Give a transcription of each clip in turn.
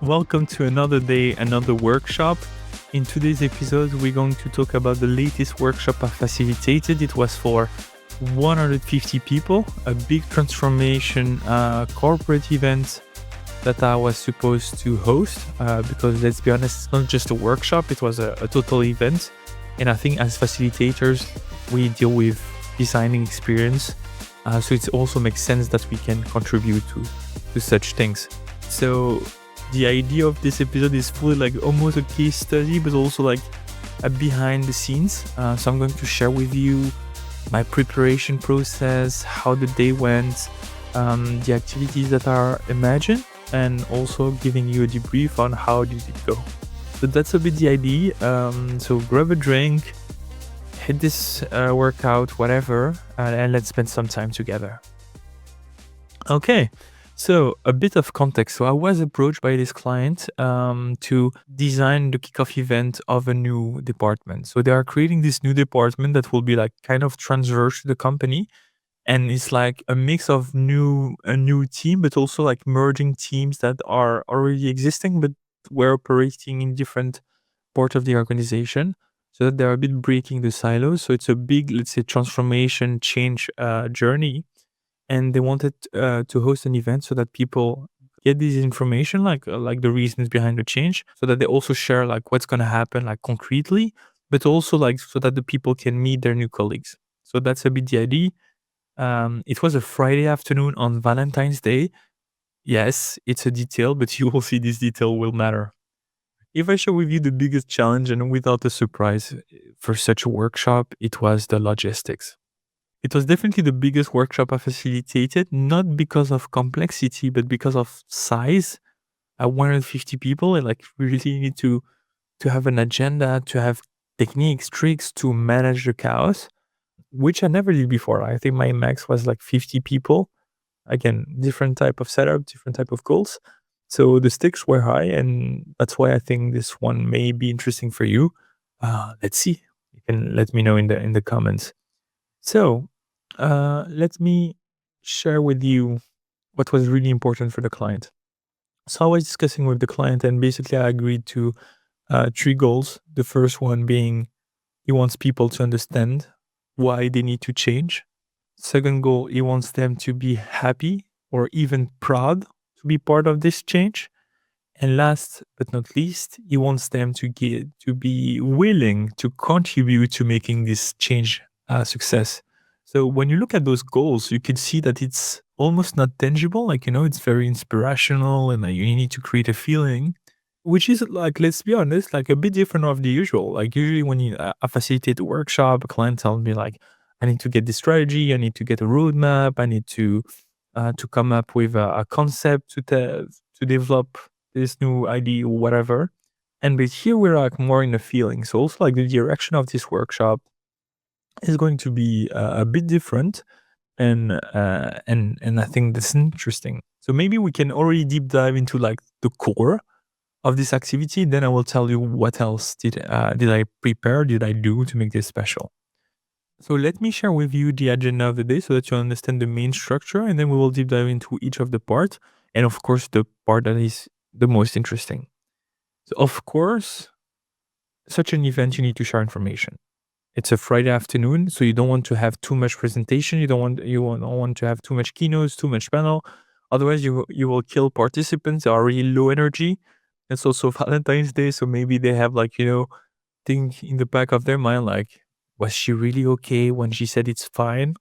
Welcome to another day, another workshop. In today's episode, we're going to talk about the latest workshop I facilitated. It was for 150 people, a big transformation corporate event that I was supposed to host because let's be honest, it's not just a workshop, it was a total event. And I think as facilitators, we deal with designing experience. So it also makes sense that we can contribute to such things. So the idea of this episode is fully like almost a case study, but also like a behind the scenes. So I'm going to share with you my preparation process, how the day went, the activities that are imagined, and also giving you a debrief on how did it go. So that's a bit the idea. So grab a drink, hit this workout, whatever, and let's spend some time together. Okay. So a bit of context. So I was approached by this client to design the kickoff event of a new department. So they are creating this new department that will be like kind of transverse to the company. And it's like a mix of a new team, but also like merging teams that are already existing, but were operating in different parts of the organization. So that they're a bit breaking the silos. So it's a big, let's say, transformation change journey. And they wanted to host an event so that people get this information, like the reasons behind the change, so that they also share like what's going to happen, like concretely, but also like so that the people can meet their new colleagues. So that's a bit the idea. It was a Friday afternoon on Valentine's Day. Yes, it's a detail, but you will see this detail will matter. If I share with you the biggest challenge and without a surprise for such a workshop, it was the logistics. It was definitely the biggest workshop I facilitated, not because of complexity, but because of size. 150 people, and like we really need to have an agenda, to have techniques, tricks to manage the chaos, which I never did before. I think my max was like 50 people. Again, different type of setup, different type of goals. So the stakes were high, and that's why I think this one may be interesting for you. Let's see. You can let me know in the comments. So, let me share with you what was really important for the client. So I was discussing with the client, and basically I agreed to 3 goals. The first one being he wants people to understand why they need to change. Second goal, he wants them to be happy or even proud to be part of this change. And last but not least, he wants them to be willing to contribute to making this change a success. So when you look at those goals, you can see that it's almost not tangible. Like, it's very inspirational and you need to create a feeling, which is like, let's be honest, like a bit different of the usual. Like usually when I facilitate a workshop, a client tells me like, I need to get this strategy, I need to get a roadmap, I need to come up with a concept to develop this new idea or whatever. And but here we're like more in a feeling. So also like the direction of this workshop is going to be a bit different, and I think that's interesting. So maybe we can already deep dive into like the core of this activity. Then I will tell you what else did I prepare, did I do to make this special. So let me share with you the agenda of the day so that you understand the main structure, and then we will deep dive into each of the parts, and of course the part that is the most interesting. So of course, such an event you need to share information. It's a Friday afternoon, so you don't want to have too much presentation. You don't want to have too much keynotes, too much panel. Otherwise, you will kill participants. They are really low energy. It's also Valentine's Day, so maybe they have like think in the back of their mind like, was she really okay when she said it's fine?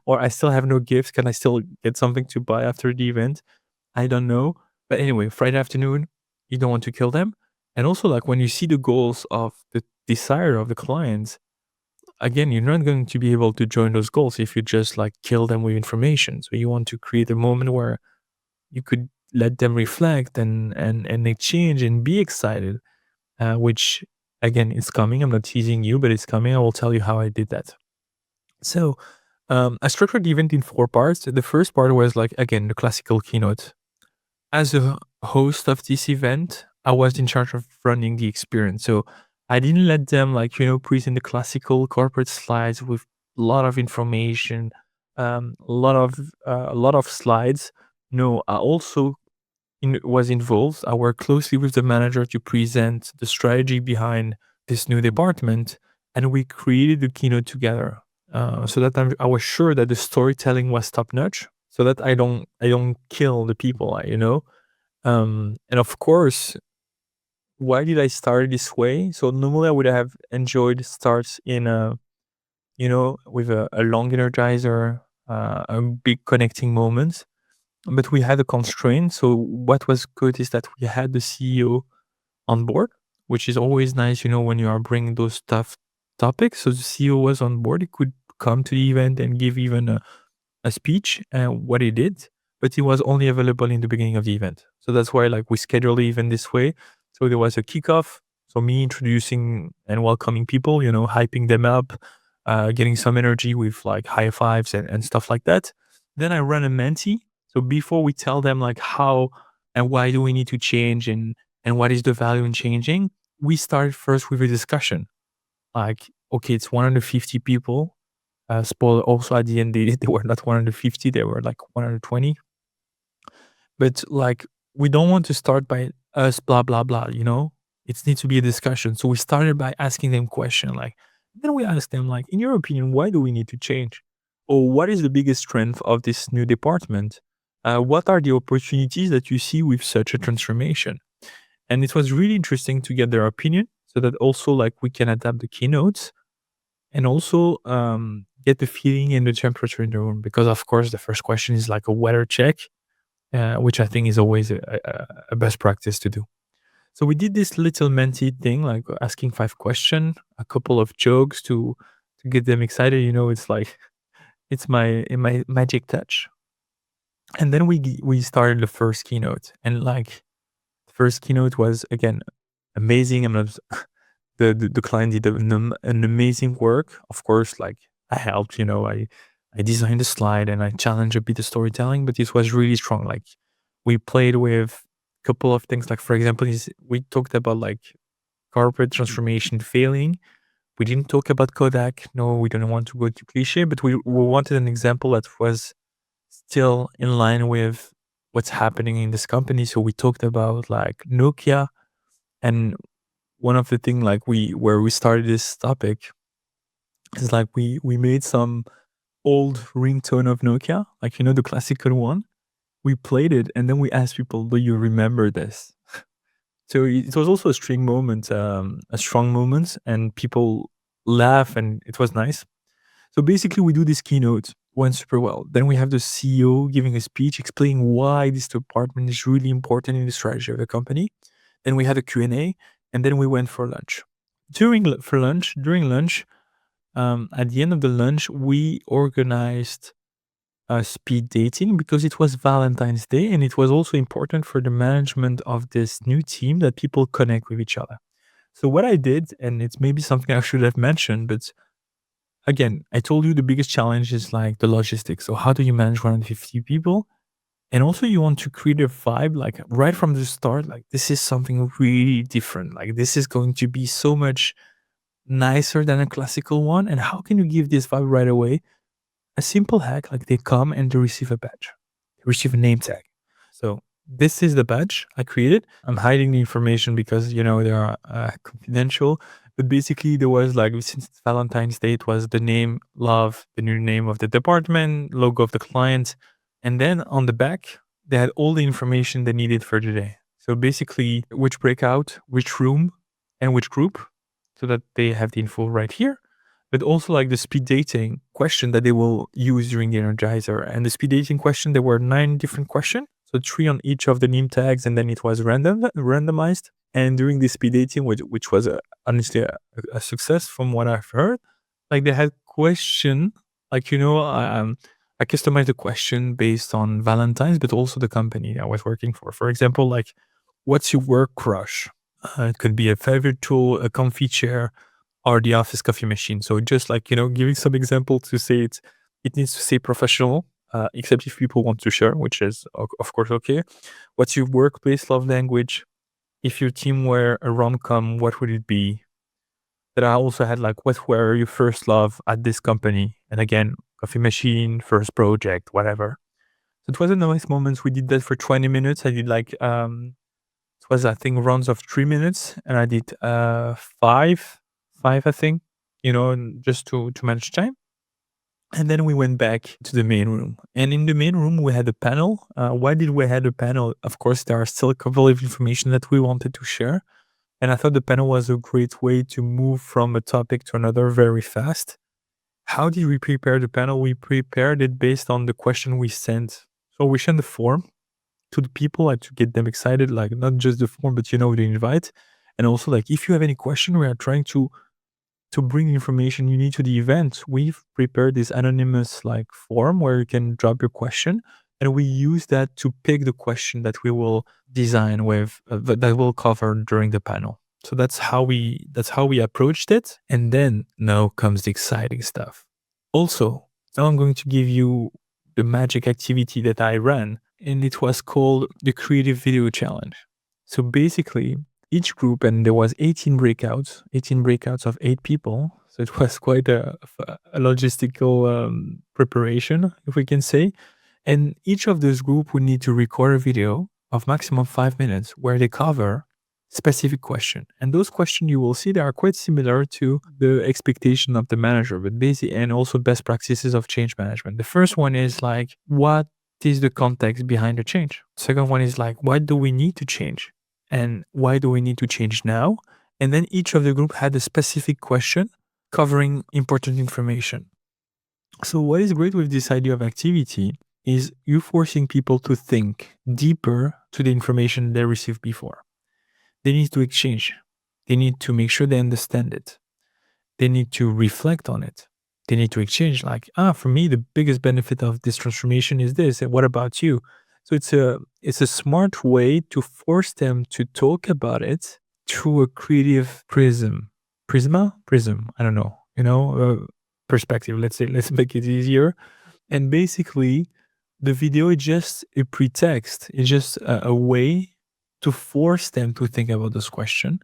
Or I still have no gifts. Can I still get something to buy after the event? I don't know. But anyway, Friday afternoon, you don't want to kill them. And also, like when you see the goals of the desire of the clients, again, you're not going to be able to join those goals if you just like kill them with information. So you want to create a moment where you could let them reflect and exchange and be excited, which again, it's coming. I'm not teasing you, but it's coming. I will tell you how I did that. So I structured the event in 4 parts. The first part was like, again, the classical keynote. As a host of this event, I was in charge of running the experience. So I didn't let them like, present the classical corporate slides with a lot of information, a lot of slides. No, I also was involved. I worked closely with the manager to present the strategy behind this new department, and we created the keynote together. So that I was sure that the storytelling was top notch, so that I don't kill the people, and of course, why did I start this way? So normally I would have enjoyed starts in a, with a long energizer, a big connecting moment. But we had a constraint. So what was good is that we had the CEO on board, which is always nice, when you are bringing those tough topics. So the CEO was on board. He could come to the event and give even a speech and what he did, but he was only available in the beginning of the event. So that's why like we scheduled the event this way. So there was a kickoff. So me introducing and welcoming people, hyping them up, getting some energy with like high fives and stuff like that. Then I run a Menti. So before we tell them like how and why do we need to change and what is the value in changing, we started first with a discussion. Like, okay, it's 150 people. Spoiler also at the end, they were not 150, they were like 120. But like, we don't want to start by us, blah, blah, blah, It needs to be a discussion. So we started by asking them question like, then we asked them like, in your opinion, why do we need to change? Or what is the biggest strength of this new department? What are the opportunities that you see with such a transformation? And it was really interesting to get their opinion so that also like we can adapt the keynotes and also get the feeling and the temperature in the room, because of course the first question is like a weather check, which I think is always a best practice to do. So we did this little Menti thing, like asking 5 questions, a couple of jokes to get them excited. It's like it's my magic touch. And then we started the first keynote, and like the first keynote was again amazing. I'm not the client did an amazing work. Of course, like I helped, I designed the slide and I challenged a bit the storytelling, but it was really strong. Like we played with a couple of things. Like for example, we talked about like corporate transformation failing. We didn't talk about Kodak. No, we don't want to go to cliche, but we wanted an example that was still in line with what's happening in this company. So we talked about like Nokia, and one of the thing like where we started this topic is like we made some old ringtone of Nokia, like the classical one. We played it and then we asked people, "Do you remember this?" So it was also a strong moment, and people laugh, and it was nice. So basically, we do this keynote, went super well. Then we have the CEO giving a speech explaining why this department is really important in the strategy of the company. Then we had a Q&A, and then we went for lunch. During lunch, at the end of the lunch, we organized a speed dating because it was Valentine's Day, and it was also important for the management of this new team that people connect with each other. So what I did, and it's maybe something I should have mentioned, but again, I told you the biggest challenge is like the logistics. So how do you manage 150 people? And also you want to create a vibe, like right from the start, like this is something really different. Like this is going to be so much nicer than a classical one. And how can you give this vibe right away? A simple hack, like they come and they receive a badge, they receive a name tag. So this is the badge I created. I'm hiding the information because they are confidential. But basically, there was like, since it's Valentine's Day, it was the name, love, the new name of the department, logo of the client, and then on the back they had all the information they needed for the day. So basically, which breakout, which room, and which group, so that they have the info right here. But also like the speed dating question that they will use during the Energizer. And the speed dating question, there were 9 different questions. So 3 on each of the name tags, and then it was randomized. And during the speed dating, which was honestly a success from what I've heard, like they had question, like, I customized the question based on Valentine's, but also the company I was working for. For example, like, what's your work crush? It could be a favorite tool, a comfy chair, or the office coffee machine. So just like, giving some example to say it needs to say professional, except if people want to share, which is of course okay. What's your workplace love language? If your team were a rom-com, what would it be? That I also had like, what were your first love at this company? And again, coffee machine, first project, whatever. So it was a nice moment. We did that for 20 minutes. I did like it was, I think, rounds of 3 minutes, and I did five, I think, just to manage time. And then we went back to the main room. And in the main room, we had a panel. Why did we have a panel? Of course, there are still a couple of information that we wanted to share. And I thought the panel was a great way to move from a topic to another very fast. How did we prepare the panel? We prepared it based on the question we sent. So we sent the form to the people, like, to get them excited, like not just the form, but the invite. And also, like, if you have any question, we are trying to bring information you need to the event. We've prepared this anonymous like form where you can drop your question, and we use that to pick the question that we will design with that will cover during the panel. So that's how we approached it. And then now comes the exciting stuff. Also, now I'm going to give you the magic activity that I ran, and it was called the Creative Video Challenge. So basically, each group, and there was 18 breakouts of 8 people. So it was quite a logistical preparation, if we can say. And each of those group would need to record a video of maximum 5 minutes where they cover specific question. And those questions you will see, they are quite similar to the expectation of the manager, but basically, and also best practices of change management. The first one is like, what is the context behind the change? Second one is like, what do we need to change? And why do we need to change now? And then each of the group had a specific question covering important information. So what is great with this idea of activity is you forcing people to think deeper to the information they received before. They need to exchange. They need to make sure they understand it. They need to reflect on it. They need to exchange, like, for me, the biggest benefit of this transformation is this. And what about you? So it's a smart way to force them to talk about it through a creative prism. I don't know, perspective. Let's make it easier. And basically, the video is just a pretext. It's just a way to force them to think about this question.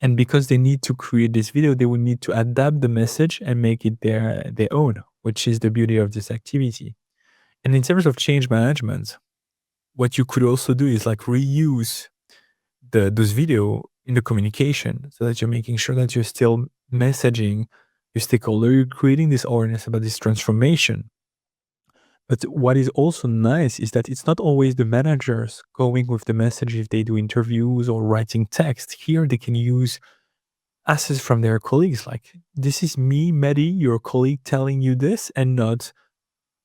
And because they need to create this video, they will need to adapt the message and make it their own, which is the beauty of this activity. And in terms of change management, what you could also do is like reuse those video in the communication, so that you're making sure that you're still messaging your stakeholder, you're creating this awareness about this transformation. But what is also nice is that it's not always the managers going with the message if they do interviews or writing text. Here they can use assets from their colleagues, like, this is me, Mehdi, your colleague, telling you this, and not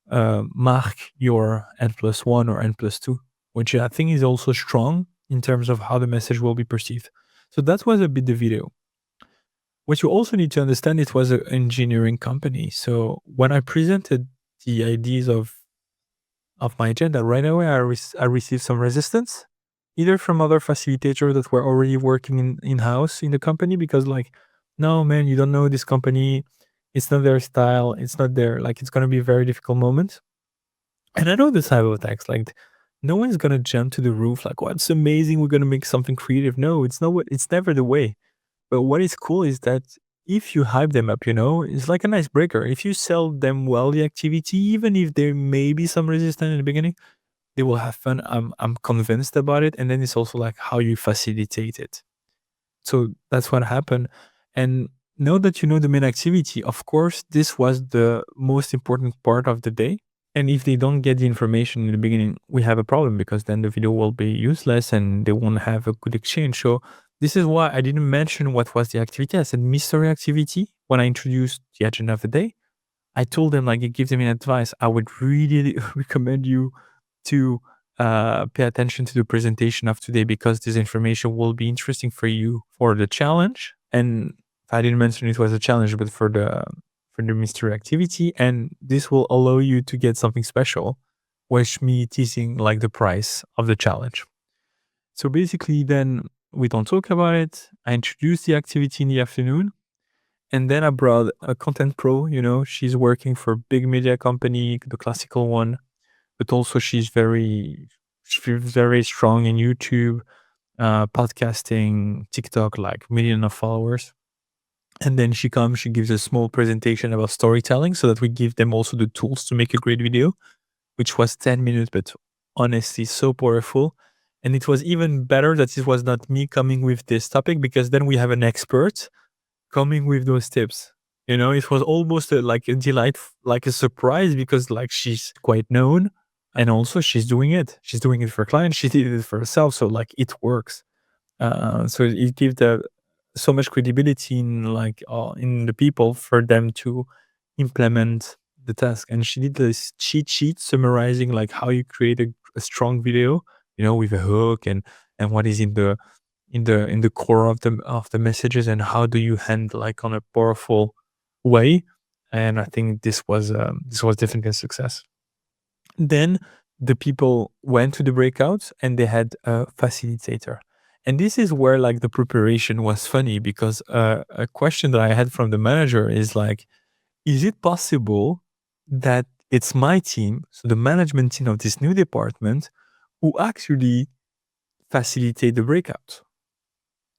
Mark, your N+1 or N+2, which I think is also strong in terms of how the message will be perceived. So that was a bit the video. What you also need to understand, it was an engineering company. So when I presented the ideas of my agenda, right away I received some resistance, either from other facilitators that were already working in-house in the company, because like, no, man, you don't know this company. It's not their style. It's not their, like, it's going to be a very difficult moment. And I know the type of attacks, like, no one's going to jump to the roof like, what's amazing, we're going to make something creative. No, it's never the way. But what is cool is that if you hype them up, it's like an icebreaker. If you sell them well the activity, even if there may be some resistance in the beginning, they will have fun. I'm convinced about it. And then it's also like how you facilitate it. So that's what happened. And now that you know the main activity, of course, this was the most important part of the day. And if they don't get the information in the beginning, we have a problem, because then the video will be useless and they won't have a good exchange. So this is why I didn't mention what was the activity. I said mystery activity when I introduced the agenda of the day. I told them, like, give them an advice. I would really recommend you to pay attention to the presentation of today, because this information will be interesting for you for the challenge. And I didn't mention it was a challenge, but for the mystery activity. And this will allow you to get something special, which me teasing like the price of the challenge. So basically, then we don't talk about it. I introduced the activity in the afternoon, and then I brought a content pro. She's working for a big media company, the classical one, but also she's very strong in YouTube, podcasting, TikTok, like million of followers. And then she gives a small presentation about storytelling, so that we give them also the tools to make a great video. which was 10 minutes, but honestly so powerful. And it was even better that it was not me coming with this topic, because then we have an expert coming with those tips. It was almost like a delight, like a surprise, because like she's quite known, and also she's doing it. She's doing it for clients. She did it for herself. So like it works. So it gives so much credibility in the people for them to implement the task. And she did this cheat sheet summarizing like how you create a strong video, with a hook, and what is in the core of the messages, and how do you hand like on a powerful way. And I think this was definitely a success. Then the people went to the breakouts and they had a facilitator. And this is where like the preparation was funny, because a question that I had from the manager is like, is it possible that it's my team, so the management team of this new department, who actually facilitate the breakout?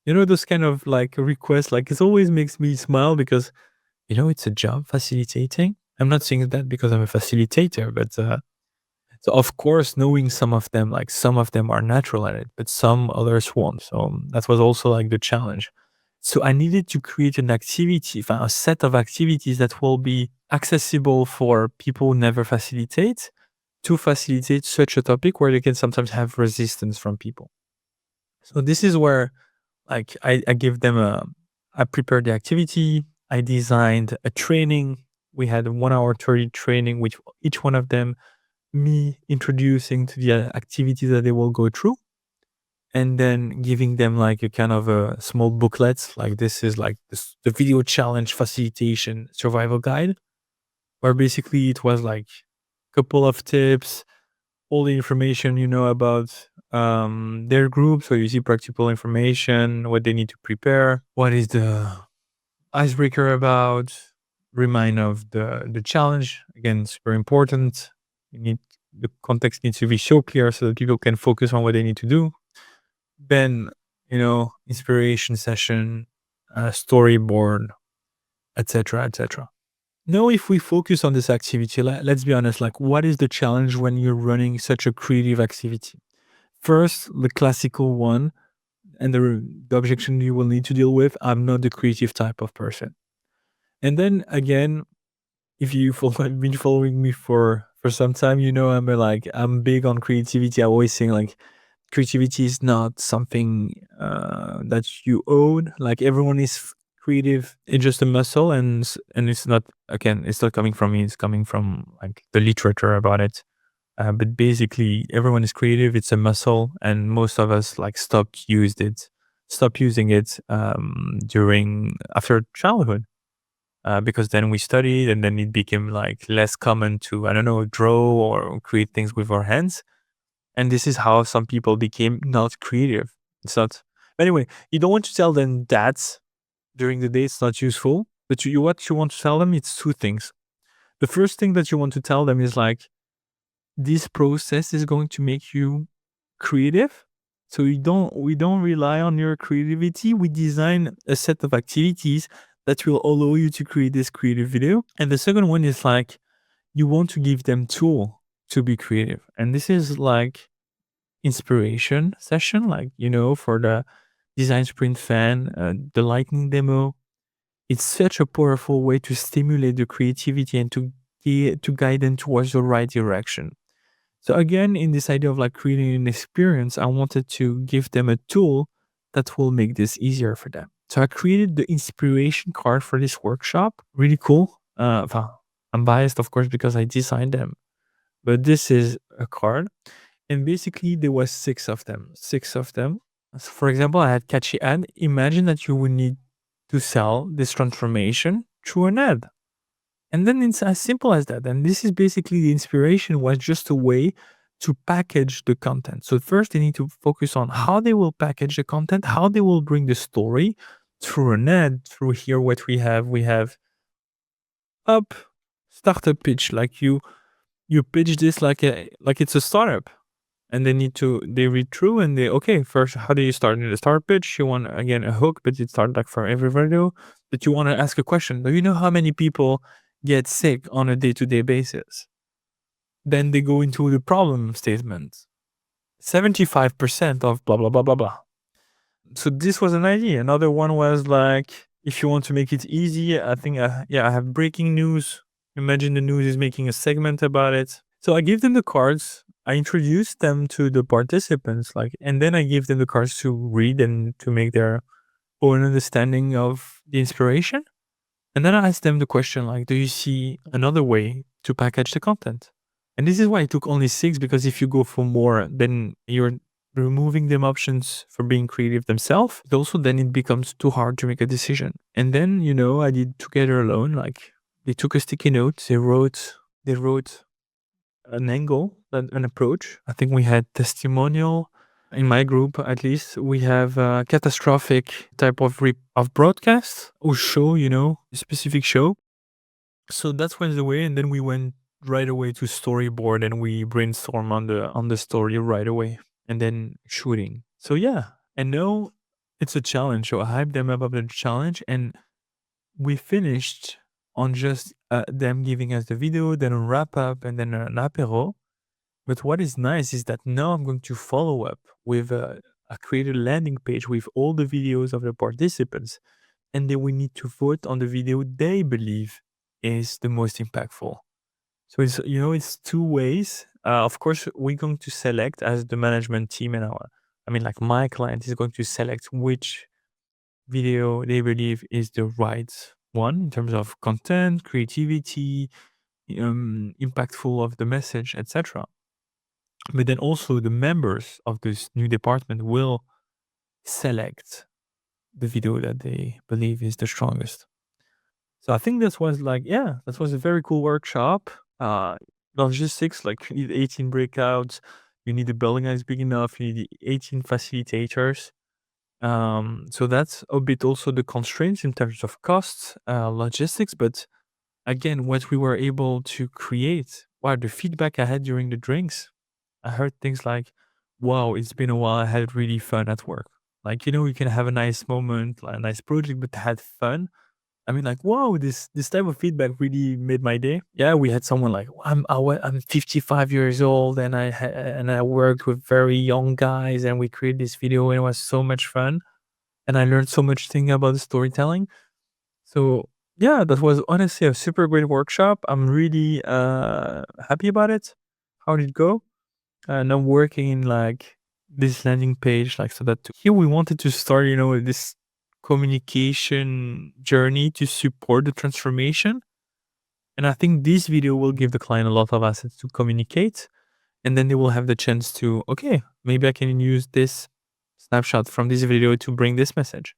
Those kind of like requests, like it always makes me smile, because it's a job facilitating. I'm not saying that because I'm a facilitator, but so of course, knowing some of them, like some of them are natural at it, but some others won't. So that was also like the challenge. So I needed to create an activity, a set of activities that will be accessible for people who never facilitate, to facilitate such a topic where they can sometimes have resistance from people. So this is where like I give them I prepared the activity. I designed a training. We had a 1 hour 30 training, which each one of them, me introducing to the activities that they will go through, and then giving them like a kind of a small booklet, like this is like the video challenge facilitation survival guide, where basically it was like a couple of tips, all the information about their group. So you see practical information, what they need to prepare, what is the icebreaker about, remind of the challenge. Again, super important. The context needs to be so clear so that people can focus on what they need to do. Then, inspiration session, storyboard, etc., etc. Now, if we focus on this activity, let's be honest, like what is the challenge when you're running such a creative activity? First, the classical one, and the objection you will need to deal with: I'm not the creative type of person. And then again, if you've been following me for some time, I'm big on creativity. I always say like creativity is not something that you own. Like everyone is creative. It's just a muscle, and it's not, again, it's not coming from me. It's coming from like the literature about it. But basically, everyone is creative. It's a muscle, and most of us like stop using it during after childhood. Because then we studied, and then it became like less common to, I don't know, draw or create things with our hands. And this is how some people became not creative. It's not. But anyway, you don't want to tell them that during the day it's not useful. But what you want to tell them, it's two things. The first thing that you want to tell them is like, this process is going to make you creative. So we don't rely on your creativity. We design a set of activities that will allow you to create this creative video. And the second one is like, you want to give them tool to be creative. And this is like inspiration session, like, for the design sprint fan, the lightning demo. It's such a powerful way to stimulate the creativity and to guide them towards the right direction. So again, in this idea of like creating an experience, I wanted to give them a tool that will make this easier for them. So I created the inspiration card for this workshop. Really cool. I'm biased, of course, because I designed them, but this is a card. And basically there was 6 of them. So for example, I had catchy ad. Imagine that you would need to sell this transformation through an ad. And then it's as simple as that. And this is basically the inspiration was just a way to package the content. So first they need to focus on how they will package the content, how they will bring the story through an ad. Through here, what we have up startup pitch. Like you pitch this like it's a startup. And they read through and okay, first, how do you start in the start pitch? You want, again, a hook, but it starts like for every video. But you want to ask a question. Do you know how many people get sick on a day-to-day basis? Then they go into the problem statement. 75% of blah, blah, blah, blah, blah. So this was an idea. Another one was like, if you want to make it easy, I think, I have breaking news. Imagine the news is making a segment about it. So I give them the cards. I introduce them to the participants, and then I give them the cards to read and to make their own understanding of the inspiration. And then I ask them the question, do you see another way to package the content? And this is why it took only 6, because if you go for more, then you're removing them options for being creative themselves. But also then it becomes too hard to make a decision. And then, I did together alone, they took a sticky note, they wrote an angle, an approach. I think we had testimonial. In my group, at least, we have a catastrophic type of broadcast or show, a specific show. So that's went the way, and then we went right away to storyboard, and we brainstorm on the story right away, and then shooting. So yeah, and now it's a challenge. So I hyped them up the challenge, and we finished on just them giving us the video, then a wrap up, and then an apéro. But what is nice is that now I'm going to follow up with I created a landing page with all the videos of the participants, and then we need to vote on the video they believe is the most impactful. So it's two ways. Of course, we're going to select as the management team, and my client is going to select which video they believe is the right one in terms of content, creativity, impactful of the message, etc. But then also the members of this new department will select the video that they believe is the strongest. So I think that was that was a very cool workshop. Logistics, you need 18 breakouts, you need the building that is big enough, you need the 18 facilitators. So that's a bit also the constraints in terms of costs, logistics. But again, what we were able to create, the feedback I had during the drinks, I heard things like, wow, it's been a while. I had really fun at work. You can have a nice moment, a nice project, but had fun. Wow, this type of feedback really made my day. Yeah, we had someone like, I'm 55 years old, and I worked with very young guys, and we created this video, and it was so much fun, and I learned so much thing about the storytelling. So yeah, that was honestly a super great workshop. I'm really happy about it. How did it go? And I'm working in this landing page, so that here we wanted to start, this communication journey to support the transformation. And I think this video will give the client a lot of assets to communicate. And then they will have the chance to, okay, maybe I can use this snapshot from this video to bring this message.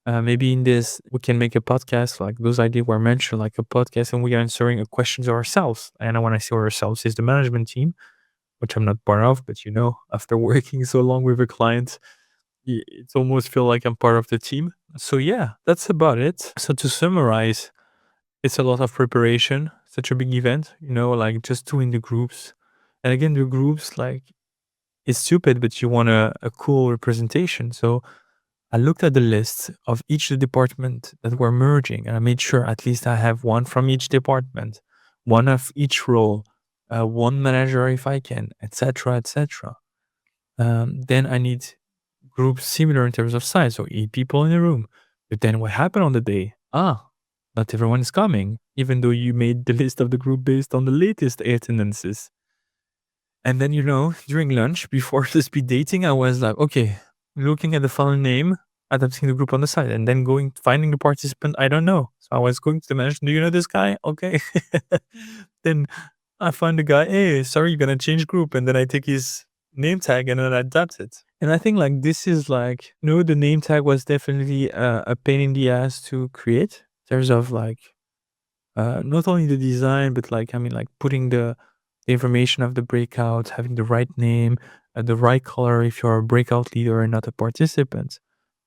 Maybe in this, we can make a podcast, those ideas were mentioned, a podcast, and we are answering a questions ourselves. And when I say ourselves, is the management team, which I'm not part of, but after working so long with a client, it's almost feel like I'm part of the team. So yeah, that's about it. So to summarize, it's a lot of preparation, such a big event, just doing the groups. And again, the groups, it's stupid, but you want a cool representation. So I looked at the list of each department that were merging, and I made sure at least I have one from each department, one of each role, one manager if I can, etc., etc. Then I need groups similar in terms of size, so 8 people in a room. But then what happened on the day? Not everyone is coming, even though you made the list of the group based on the latest attendances. And then, during lunch, before the speed dating, I was like, okay, looking at the file name, adapting the group on the side, and then finding the participant, I don't know. So I was going to the manager, do you know this guy? Okay. Then I find the guy, hey, sorry, you're going to change group. And then I take his name tag and then I adapt it. And I think this is the name tag was definitely a pain in the ass to create. There's of not only the design, but putting the information of the breakout, having the right name, the right color if you're a breakout leader and not a participant.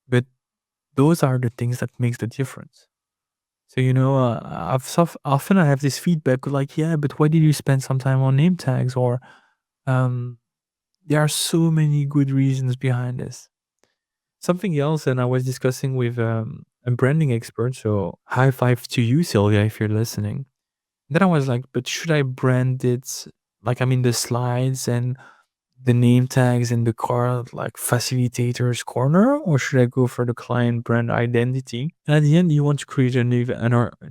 But those are the things that makes the difference. So, often I have this feedback yeah, but why did you spend some time on name tags? Or there are so many good reasons behind this. Something else, and I was discussing with a branding expert, so high five to you, Sylvia, if you're listening. Then I was like, but should I brand it like, I mean, the slides and the name tags in the card, like facilitator's corner, or should I go for the client brand identity? And at the end, you want to create an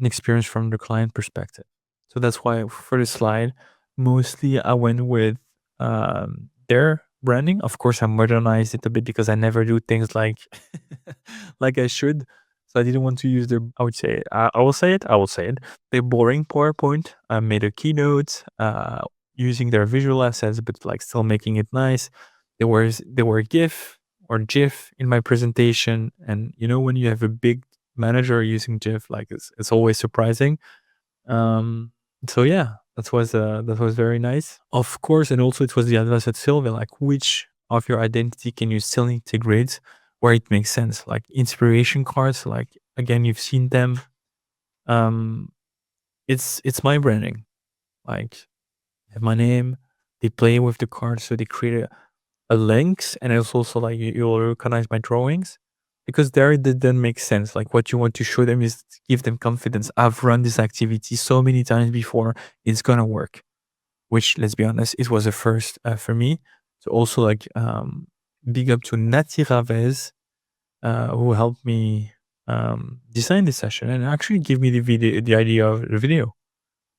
experience from the client perspective. So that's why for the slide, mostly I went with their branding. Of course, I modernized it a bit because I never do things like like I should. So I didn't want to use their. I would say I will say it. I will say it. The boring PowerPoint. I made a keynote using their visual assets, but like still making it nice. There were GIF or GIF in my presentation, and when you have a big manager using GIF, like it's always surprising. Um, so yeah, that was very nice. Of course, and also it was the advice at Sylvia, like which of your identity can you still integrate where it makes sense, like inspiration cards. Like again, you've seen them. Um, it's my branding. Like I have my name. They play with the cards, so they create a links, and it's also like you'll recognize my drawings because there it didn't make sense. Like what you want to show them is to give them confidence. I've run this activity so many times before; it's gonna work. Which, let's be honest, it was a first for me. So also like big up to 𝗪𝗵𝗁, who helped me design this session and actually give me the idea of the video.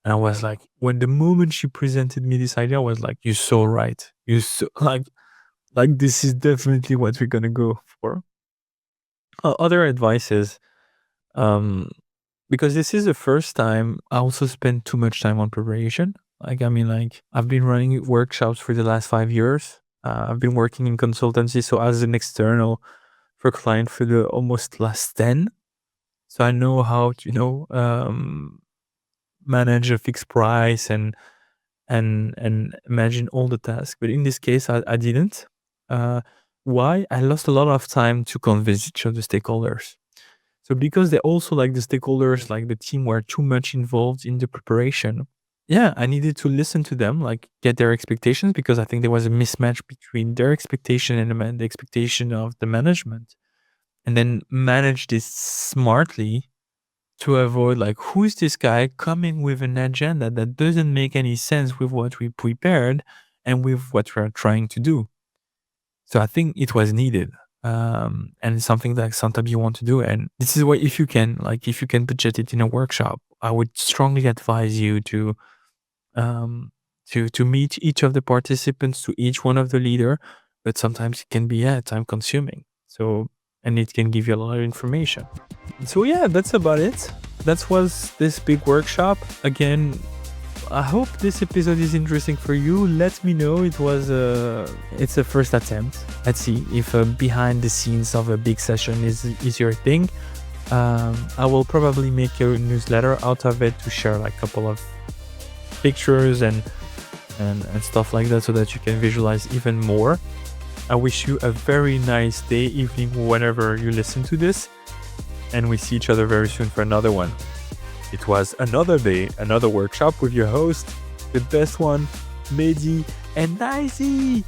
And I was like, when the moment she presented me this idea, I was like, "You're so right. You're so like this is definitely what we're gonna go for." Other advices, um, because this is the first time I also spent too much time on preparation. Like, I mean, like I've been running workshops for the last 5 years. I've been working in consultancy, so as an external for client for the almost last 10. So I know how to, manage a fixed price and imagine all the tasks. But in this case, I didn't. Uh, why? I lost a lot of time to convince each of the stakeholders. So because they also like the stakeholders, like the team were too much involved in the preparation. Yeah, I needed to listen to them, like get their expectations because I think there was a mismatch between their expectation and the expectation of the management. And then manage this smartly to avoid like who's this guy coming with an agenda that doesn't make any sense with what we prepared and with what we're trying to do. So I think it was needed. And it's something that sometimes you want to do. And this is what, if you can budget it in a workshop, I would strongly advise you to meet each of the participants, to each one of the leader, but sometimes it can be time consuming. So, and it can give you a lot of information. So yeah, that's about it. That was this big workshop. Again, I hope this episode is interesting for you. Let me know. It's a first attempt. Let's see if behind the scenes of a big session is your thing. I will probably make a newsletter out of it to share like a couple of pictures and stuff like that so that you can visualize even more. I wish you a very nice day, evening, whenever you listen to this. And we see each other very soon for another one. It was another day, another workshop with your host, the best one, Mehdi En-Naizi.